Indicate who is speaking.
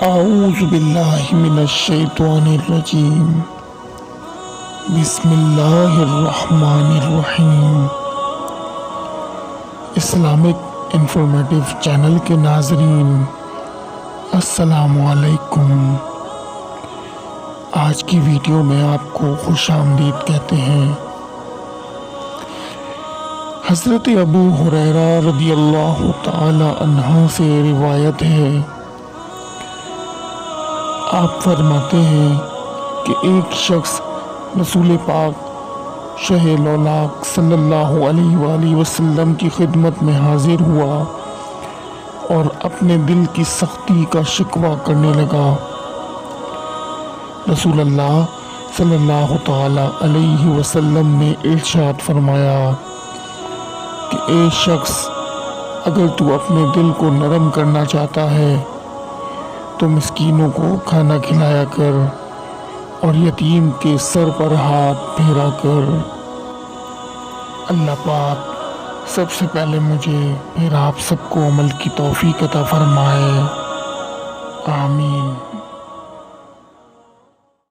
Speaker 1: اعوذ باللہ من الشیطان الرجیم بسم اللہ الرحمن الرحیم۔ اسلامک انفارمیٹیو چینل کے ناظرین السلام علیکم۔ آج کی ویڈیو میں آپ کو خوش آمدید کہتے ہیں۔ حضرت ابو ہریرہ رضی اللہ تعالی عنہ سے روایت ہے، آپ فرماتے ہیں کہ ایک شخص رسول پاک شہ لولاک صلی اللہ علیہ وآلہ وسلم کی خدمت میں حاضر ہوا اور اپنے دل کی سختی کا شکوہ کرنے لگا۔ رسول اللہ صلی اللہ تعالی علیہ وسلم نے ارشاد فرمایا کہ اے شخص، اگر تو اپنے دل کو نرم کرنا چاہتا ہے تو مسکینوں کو کھانا کھلایا کر اور یتیم کے سر پر ہاتھ پھیرا کر۔ اللہ پاک سب سے پہلے مجھے پھر آپ سب کو عمل کی توفیق عطا فرمائے، آمین۔